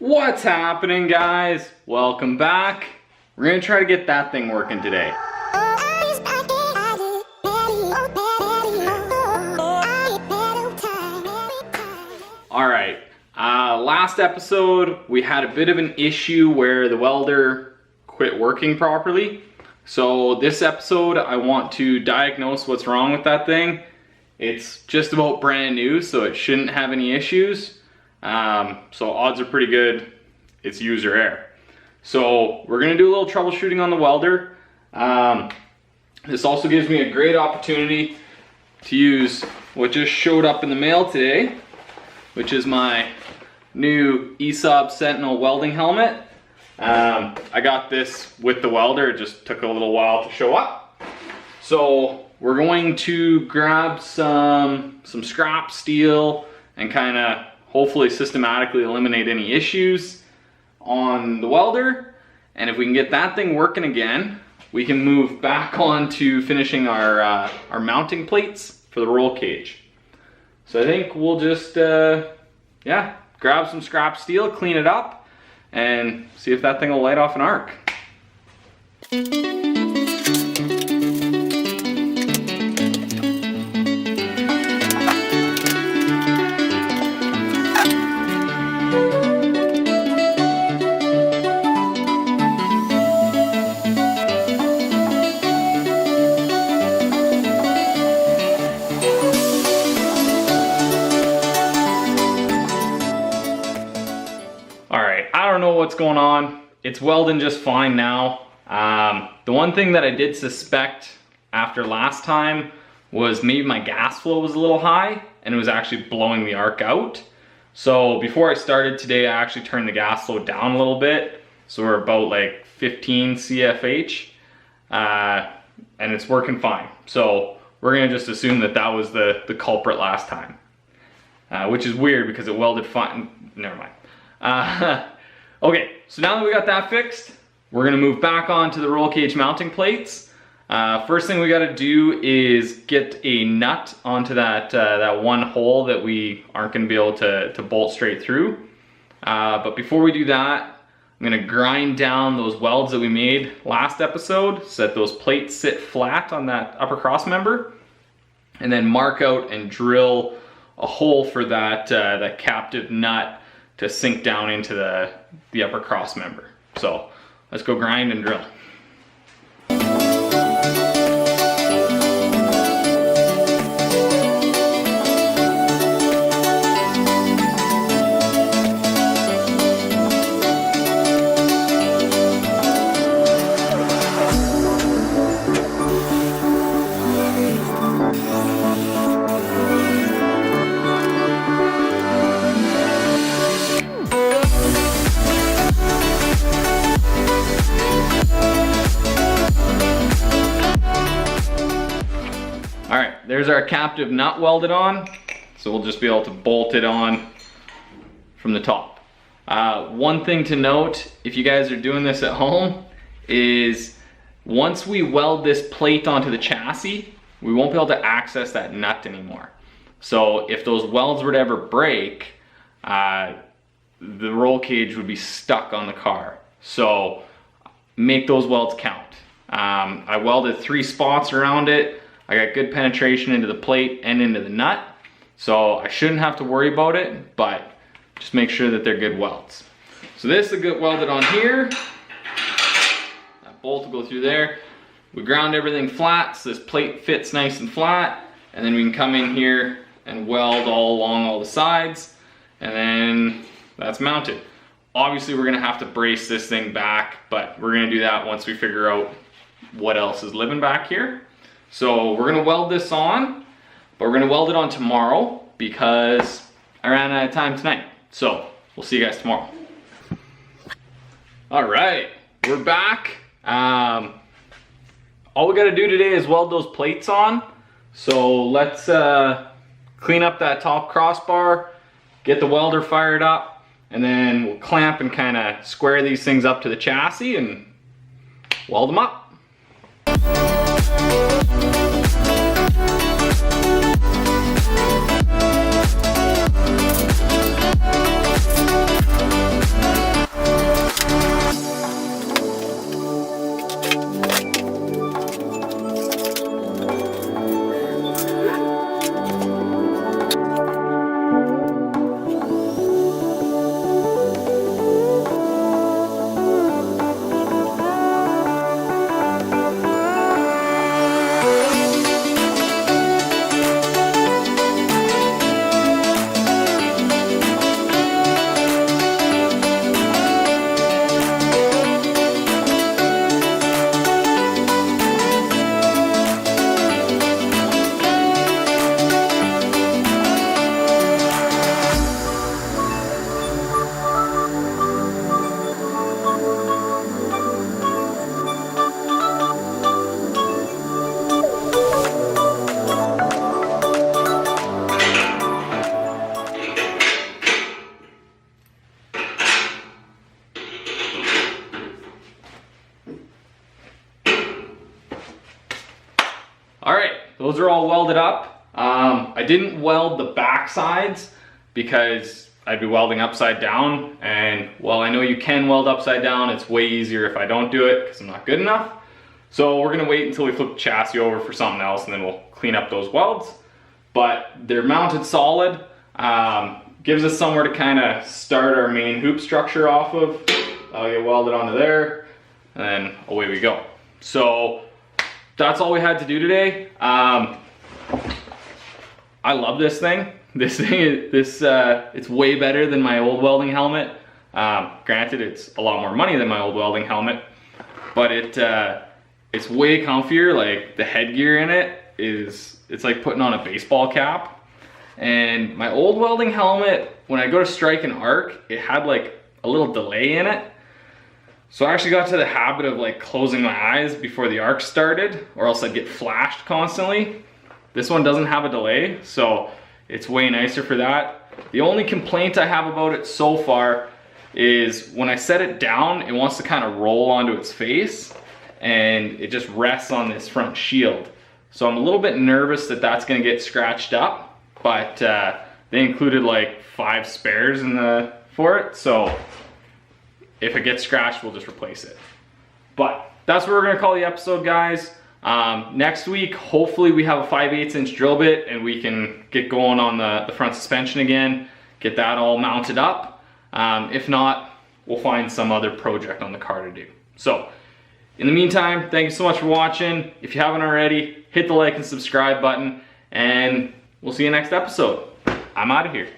What's happening, guys? Welcome back. We're gonna try to get that thing working today. Alright, last episode we had a bit of an issue where the welder quit working properly. So this episode I want to diagnose what's wrong with that thing. It's just about brand new, so it shouldn't have any issues. So odds are pretty good it's user error. So we're gonna do a little troubleshooting on the welder. This also gives me a great opportunity to use what just showed up in the mail today, which is my new ESAB Sentinel welding helmet. I got this with the welder, it just took a little while to show up. So we're going to grab some scrap steel and kind of hopefully systematically eliminate any issues on the welder. And if we can get that thing working again, we can move back on to finishing our mounting plates for the roll cage. So I think we'll just, yeah, grab some scrap steel, clean it up, and see if that thing will light off an arc. What's going on. It's welding just fine now. The one thing that I did suspect after last time was maybe my gas flow was a little high and it was actually blowing the arc out. So before I started today, I actually turned the gas flow down a little bit. So we're about like 15 CFH and it's working fine. So we're gonna just assume that that was the culprit last time, which is weird because it welded fine. Never mind. Okay, so now that we got that fixed, we're gonna move back on to the roll cage mounting plates. First thing we gotta do is get a nut onto that one hole that we aren't gonna be able to bolt straight through. But before we do that, I'm gonna grind down those welds that we made last episode so that those plates sit flat on that upper cross member, and then mark out and drill a hole for that captive nut to sink down into the upper cross member. So let's go grind and drill. There's our captive nut welded on, so we'll just be able to bolt it on from the top. One thing to note, if you guys are doing this at home, is once we weld this plate onto the chassis, we won't be able to access that nut anymore. So if those welds were to ever break, the roll cage would be stuck on the car. So make those welds count. I welded 3 spots around it. I got good penetration into the plate and into the nut, so I shouldn't have to worry about it, but just make sure that they're good welds. So this will get welded on here. That bolt will go through there. We ground everything flat so this plate fits nice and flat, and then we can come in here and weld all along all the sides, and then that's mounted. Obviously we're gonna have to brace this thing back, but we're gonna do that once we figure out what else is living back here. So we're gonna weld this on, but we're gonna weld it on tomorrow because I ran out of time tonight. So we'll see you guys tomorrow. All right, we're back. All we gotta do today is weld those plates on. So let's clean up that top crossbar, get the welder fired up, and then we'll clamp and kind of square these things up to the chassis and weld them up. those are all welded up. I didn't weld the back sides because I'd be welding upside down, and well, I know you can weld upside down. It's way easier if I don't do it because I'm not good enough. So we're gonna wait until we flip the chassis over for something else, and then we'll clean up those welds. But they're mounted solid. Gives us somewhere to kind of start our main hoop structure off of. I'll get welded onto there, and then away we go. So that's all we had to do today. I love this thing. This thing is, it's way better than my old welding helmet. Granted, it's a lot more money than my old welding helmet, but it's way comfier. Like the headgear in it it's like putting on a baseball cap. And my old welding helmet, when I go to strike an arc, it had like a little delay in it. So I actually got to the habit of like closing my eyes before the arc started, or else I'd get flashed constantly. This one doesn't have a delay, so it's way nicer for that. The only complaint I have about it so far is when I set it down, it wants to kind of roll onto its face, and it just rests on this front shield. So I'm a little bit nervous that that's gonna get scratched up. But they included like 5 spares for it, so if it gets scratched, we'll just replace it. But that's what we're gonna call the episode, guys. Next week, hopefully we have a 5/8" drill bit and we can get going on the front suspension again, get that all mounted up. If not, we'll find some other project on the car to do. So in the meantime, thank you so much for watching. If you haven't already, hit the like and subscribe button, and we'll see you next episode. I'm out of here.